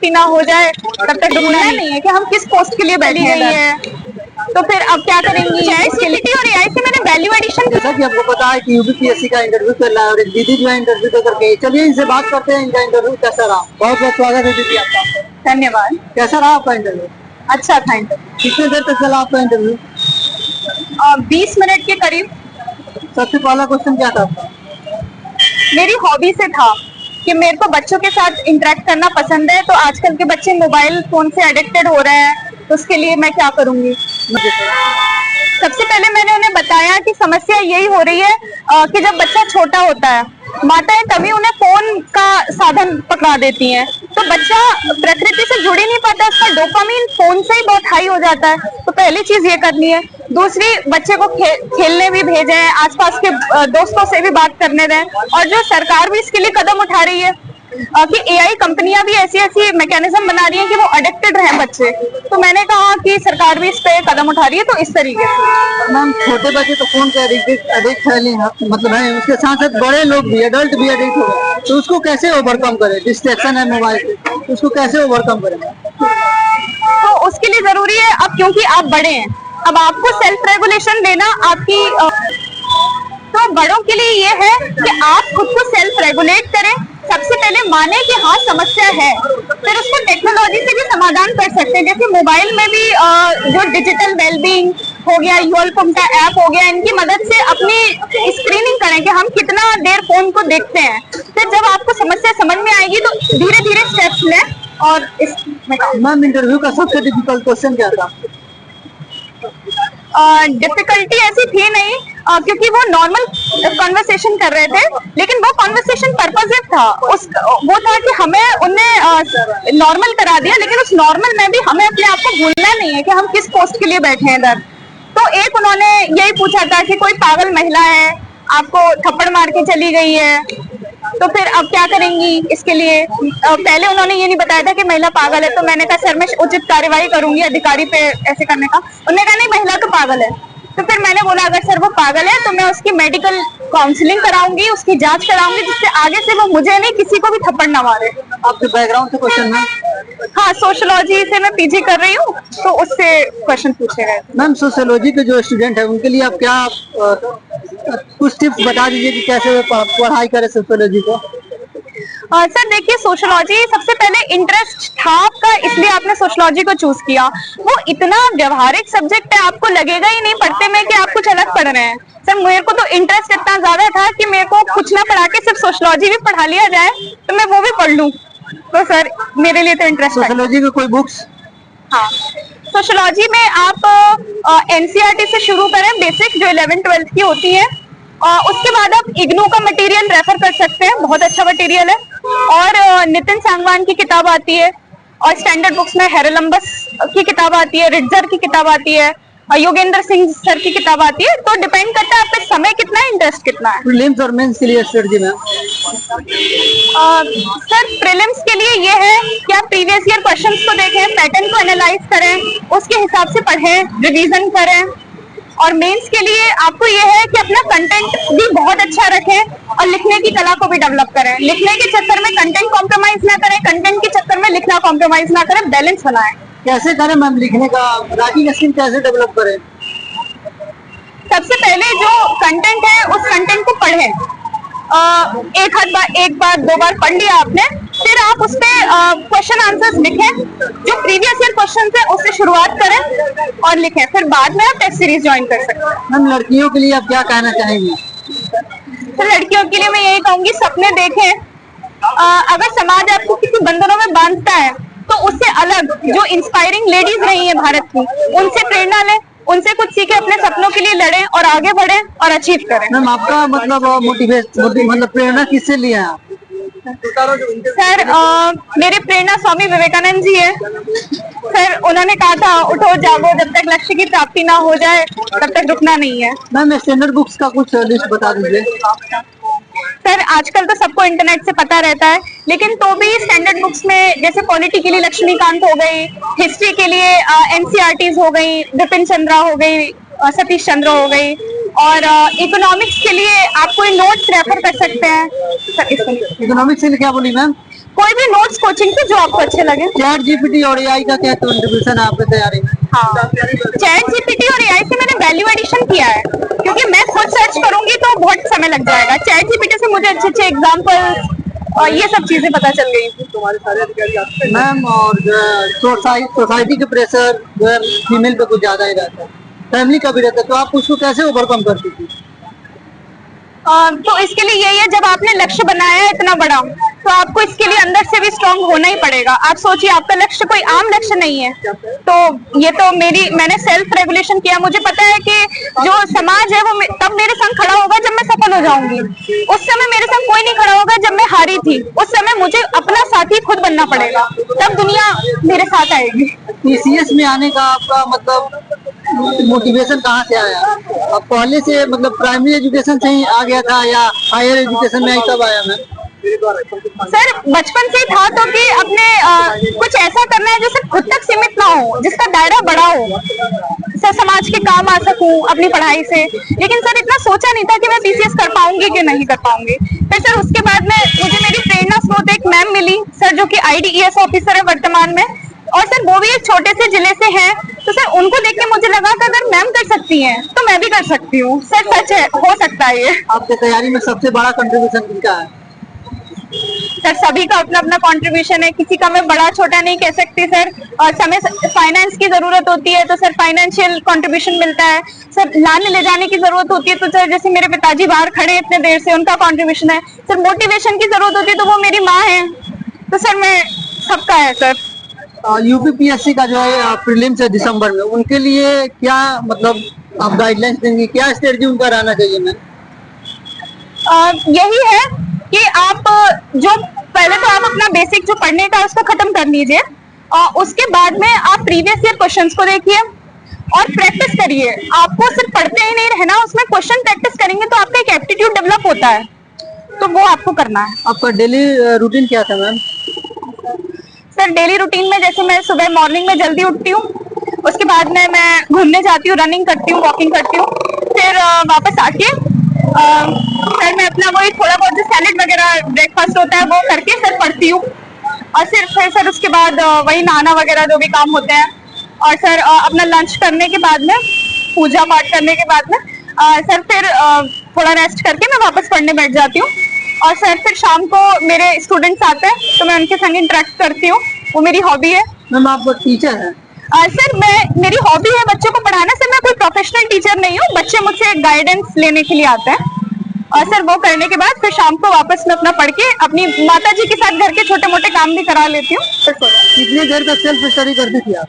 प्राप्ति ना हो जाए तब तक रुकना नहीं है कि हम किस पोस्ट के लिए बैठी गई है। तो फिर अब क्या करेंगी? ChatGPT और AI से मैंने वैल्यू एडिशन। जैसा कि आपको पता है कि यूपीपीएससी का इंटरव्यू चल रहा है और एक दीदी जो है इंटरव्यू तो करके, चलिए इनसे बात करते हैं इनका इंटरव्यू कैसा रहा। बहुत बहुत स्वागत है दीदी आपका। धन्यवाद। कैसा रहा आपका इंटरव्यू? अच्छा था इंटरव्यू। कितने देर तक चला आपका इंटरव्यू? 20 मिनट के करीब। सबसे पहला क्वेश्चन क्या था? मेरी हॉबी से था कि मेरे को बच्चों के साथ इंटरेक्ट करना पसंद है, तो आजकल के बच्चे मोबाइल फोन से एडिक्टेड हो रहे हैं, तो उसके लिए मैं क्या करूंगी। सबसे पहले मैंने उन्हें बताया कि समस्या यही हो रही है कि जब बच्चा छोटा होता है माताएं तभी उन्हें फोन का साधन पकड़ा देती हैं, तो बच्चा प्रकृति से जुड़ ही नहीं पाता, उसका डोपामीन फोन से ही बहुत हाई हो जाता है। तो पहली चीज ये करनी है। दूसरी, बच्चे को खेलने भी भेजें, आसपास के दोस्तों से भी बात करने दें, और जो सरकार भी इसके लिए कदम उठा रही है कि AI कंपनियां भी ऐसी ऐसी मैकेनिज्म बना रही है कि वो एडिक्टेड रहे बच्चे, तो मैंने कहा कि सरकार भी इस पे कदम उठा रही है, तो इस तरीके से। मैम छोटे बच्चे तो फोन के एडिक्ट है, मतलब है, उसके साथ साथ बड़े लोग भी, एडल्ट भी एडिक्ट हो गए, तो उसको कैसे ओवरकम करें? डिस्ट्रैक्शन है मोबाइल से, उसको कैसे ओवरकम करें? तो उसके लिए जरूरी है, अब क्योंकि आप बड़े हैं, अब आपको सेल्फ रेगुलेशन लेना आपकी तो बड़ों के लिए ये है कि आप खुद को सेल्फ रेगुलेट करें। सबसे पहले माने कि हाँ समस्या है, फिर उसको टेक्नोलॉजी से भी समाधान कर सकते हैं। जैसे मोबाइल में भी जो डिजिटल वेलबींग हो गया, यूएलकॉम का ऐप हो गया, इनकी मदद से अपनी स्क्रीनिंग करें कि हम कितना देर फोन को देखते हैं। फिर जब आपको समस्या समझ में आएगी तो धीरे धीरे स्टेप्स लें। और इस मैम इंटरव्यू का सबसे डिफिकल्ट क्वेश्चन क्या था? डिफिकल्टी ऐसी थी नहीं, क्योंकि वो नॉर्मल कॉन्वर्सेशन कर रहे थे, लेकिन वो कॉन्वर्सेशन पर्पसिव था। वो था कि हमें उन्हें नॉर्मल करा दिया, लेकिन उस नॉर्मल में भी हमें अपने आप को भूलना नहीं है कि हम किस पोस्ट के लिए बैठे हैं इधर। तो एक उन्होंने यही पूछा था कि कोई पागल महिला है, आपको थप्पड़ मार के चली गई है, तो फिर अब क्या करेंगी इसके लिए। पहले उन्होंने ये नहीं बताया था कि महिला पागल है, तो मैंने कहा सर मैं उचित कार्यवाही करूंगी अधिकारी पे ऐसे करने का। उन्होंने कहा नहीं महिला तो पागल है। तो फिर मैंने बोला अगर सर वो पागल है तो मैं उसकी मेडिकल काउंसलिंग कराऊंगी, उसकी जांच कराऊंगी, जिससे आगे से वो मुझे नहीं किसी को भी थप्पड़ ना मारे। आपके बैकग्राउंड से क्वेश्चन है? हाँ, सोशियोलॉजी से मैं PG कर रही हूँ, तो उससे क्वेश्चन पूछे गए। मैम सोशियोलॉजी के जो स्टूडेंट है उनके लिए आप क्या कुछ टिप्स बता दीजिए कि कैसे पढ़ाई करें सोशियोलॉजी को। सर देखिए, सोशियोलॉजी सबसे पहले इंटरेस्ट था आपका, इसलिए आपने सोशियोलॉजी को चूज किया। वो इतना व्यवहारिक सब्जेक्ट है, आपको लगेगा ही नहीं पढ़ते में कि आप कुछ अलग पढ़ रहे हैं। सर मेरे को तो इंटरेस्ट इतना ज्यादा था कि मेरे को कुछ ना पढ़ा के सिर्फ सोशियोलॉजी भी पढ़ा लिया जाए तो मैं वो भी पढ़ लूं। तो सर मेरे लिए तो इंटरेस्ट। सोशियोलॉजी के कोई बुक्स? हाँ, सोशियोलॉजी में आप NCERT से शुरू करें, बेसिक जो 11th-12th की होती है, और उसके बाद आप इग्नू का मटेरियल रेफर कर सकते हैं, बहुत अच्छा मटेरियल है। और नितिन सांगवान की किताब आती है, और स्टैंडर्ड बुक्स में हेरेलम्बस की किताब आती है, रिट्जर की किताब आती है, योगेंद्र सिंह सर की किताब आती है। तो डिपेंड करता है आपका समय कितना है, इंटरेस्ट कितना है। प्रीलिम्स और मेंस के लिए स्ट्रेटजी में सर प्रीलिम्स के लिए ये है कि आप प्रीवियस ईयर क्वेश्चंस को देखें, पैटर्न को एनालाइज करें, उसके हिसाब से पढ़ें, रिवीजन करें। और मेंस के लिए आपको ये है कि अपना कंटेंट भी बहुत अच्छा रखें और लिखने की कला को भी डेवलप करें। लिखने के चक्कर में कंटेंट कॉम्प्रोमाइज ना करें, कंटेंट के चक्कर में लिखना कॉम्प्रोमाइज ना करें, बैलेंस बनाएं। कैसे करें मैम लिखने का, राइटिंग स्किल कैसे डेवलप करें? सबसे पहले जो कंटेंट है उस कंटेंट को पढ़ें। एक बार दो बार पढ़ लिया आपने, फिर आप उस पे क्वेश्चन आंसर्स लिखें, जो प्रीवियस ईयर क्वेश्चन है उससे शुरुआत करें और लिखें, फिर बाद में आप टेस्ट सीरीज ज्वाइन कर सकते हैं। मैम लड़कियों के लिए आप क्या कहना चाहेंगी? तो लड़कियों के लिए मैं यही कहूंगी, सपने देखें। अगर समाज आपको किसी बंधनों में बांधता है तो उससे अलग जो इंस्पायरिंग लेडीज रही है भारत की, उनसे प्रेरणा लें, उनसे कुछ सीखे, अपने सपनों के लिए लड़ें और आगे बढ़ें और अचीव करें। मैम आपका मतलब मतलब प्रेरणा किससे लिया आप? सर मेरे प्रेरणा स्वामी विवेकानंद जी है। सर उन्होंने कहा था उठो जागो, जब तक लक्ष्य की प्राप्ति ना हो जाए तब तक रुकना नहीं है। मैम स्टैंडर्ड बुक्स का कुछ लिस्ट बता दीजिए। सर आजकल तो सबको इंटरनेट से पता रहता है, लेकिन तो भी स्टैंडर्ड बुक्स में जैसे पॉलिटी के लिए लक्ष्मीकांत हो गई, हिस्ट्री के लिए NCERTs हो गई, विपिन चंद्रा हो गई, सतीश चंद्र हो गई, और इकोनॉमिक्स के लिए आप कोई नोट्स रेफर कर सकते हैं। इकोनॉमिक्स के लिए क्या बोली मैम? कोई भी नोट्स कोचिंग से जो आपको अच्छे लगे। चैट जीपीटी और एआई का क्या कंट्रीब्यूशन है आपकी तैयारी में? हाँ, चैट जीपीटी और एआई से मैंने वैल्यू एडिशन किया है, क्योंकि मैं खुद सर्च करूंगी तो बहुत समय लग जाएगा। चैट जीपीटी से मुझे अच्छे अच्छे एग्जाम्पल और ये सब चीजें पता चल गई थी। तुम्हारे सारे अधिकारी मैम, और सोसाइटी के प्रेशर जो है फीमेल पे कुछ ज्यादा ही रहता है, फैमिली का भी रहता है, तो आप उसको कैसे ओवरकम करती थी? तो इसके लिए यही है, जब आपने लक्ष्य बनाया है इतना बड़ा, तो आपको इसके लिए अंदर से भी स्ट्रांग होना ही पड़ेगा। आप सोचिए, आपका लक्ष्य कोई आम लक्ष्य नहीं है, तो ये तो मैंने सेल्फ रेगुलेशन किया। मुझे पता है कि जो समाज है वो तब मेरे संग खड़ा होगा जब मैं सफल हो जाऊंगी। उस समय मेरे संग कोई नहीं खड़ा होगा जब मैं हारी थी। उस समय मुझे अपना साथी खुद बनना पड़ेगा, तब दुनिया मेरे साथ आएगी। टीसीएस में आने का आपका मतलब मोटिवेशन कहाँ से आया? अब पहले से मतलब प्राइमरी एजुकेशन से ही आ गया था या हायर एजुकेशन में ही कब आया मैम? सर बचपन से ही था, तो कि अपने कुछ ऐसा करना है जो सिर्फ खुद तक सीमित ना हो, जिसका दायरा बड़ा हो, सर समाज के काम आ सकूं अपनी पढ़ाई से। लेकिन सर इतना सोचा नहीं था कि मैं पीसीएस कर पाऊंगी कि नहीं कर पाऊंगी। फिर सर उसके बाद में मुझे मेरी प्रेरणा स्रोत एक मैम मिली सर, जो कि आईडीईएस ऑफिसर है वर्तमान में, और सर वो भी एक छोटे से जिले से हैं। तो सर उनको देख के मुझे लगा कि अगर मैम कर सकती हैं तो मैं भी कर सकती हूँ। सर सच है, हो सकता है ये। आपके तैयारी में सबसे बड़ा कंट्रीब्यूशन किसका है? सर सभी का अपना अपना कंट्रीब्यूशन है, किसी का मैं बड़ा छोटा नहीं कह सकती सर। और समय फाइनेंस की जरूरत होती है तो सर फाइनेंशियल कंट्रीब्यूशन मिलता है। सर लाने ले जाने की जरूरत होती है तो सर जैसे मेरे पिताजी बाहर खड़े इतने देर से, उनका कंट्रीब्यूशन है। सर मोटिवेशन की जरूरत होती है तो वो मेरी माँ है। तो सर मैं सबका है सर। यूपीपीएससी का जो है प्रीलिम्स है दिसंबर में, उनके लिए क्या मतलब आप गाइडलाइंस देंगे, क्या स्ट्रेटजी उनका रहना चाहिए मैम? यही है कि आप जो पहले तो आप अपना बेसिक जो पढ़ने का उसको खत्म कर लीजिए, और उसके बाद में आप प्रीवियस ईयर क्वेश्चंस को देखिए और प्रैक्टिस करिए। आपको सिर्फ पढ़ते ही नहीं रहना, उसमें क्वेश्चन प्रैक्टिस करेंगे तो आपका एक एप्टीट्यूड डेवलप होता है, तो वो आपको करना है। आपका डेली रूटीन क्या था मैम? सर डेली रूटीन में जैसे मैं सुबह मॉर्निंग में जल्दी उठती हूँ, उसके बाद में मैं घूमने जाती हूँ, रनिंग करती हूँ, वॉकिंग करती हूँ। फिर वापस आके सर मैं अपना वही थोड़ा बहुत जो सैलेड वगैरह ब्रेकफास्ट होता है वो करके सर पढ़ती हूँ। और फिर सर उसके बाद वही नहाना वगैरह जो भी काम होते हैं, और सर अपना लंच करने के बाद में, पूजा पाठ करने के बाद में सर फिर थोड़ा रेस्ट करके मैं वापस पढ़ने बैठ जाती हूँ। और सर फिर शाम को मेरे स्टूडेंट्स आते हैं तो मैं उनके संग इंटरेक्ट करती हूँ, वो मेरी हॉबी है। मैम आप टीचर हैं? सर मेरी हॉबी है बच्चों को पढ़ाना। सर मैं कोई प्रोफेशनल टीचर नहीं हूँ, बच्चे मुझसे गाइडेंस लेने के लिए आते हैं, और सर वो करने के बाद फिर शाम को वापस मैं अपना पढ़ के अपनी माता जी के साथ घर के छोटे मोटे काम भी करा लेती हूँ। कितनी देर तक सेल्फ स्टडी करती थी आप?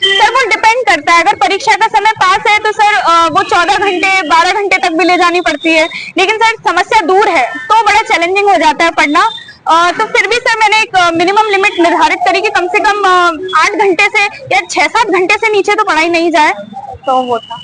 सर वो डिपेंड करता है, अगर परीक्षा का समय पास है तो सर वो 14 घंटे 12 घंटे तक भी ले जानी पड़ती है। लेकिन सर समस्या दूर है तो बड़ा चैलेंजिंग हो जाता है पढ़ना। तो फिर भी सर मैंने एक मिनिमम लिमिट निर्धारित करी कि कम से कम 8 घंटे से या 6-7 घंटे से नीचे तो पढ़ाई नहीं जाए, तो वो था।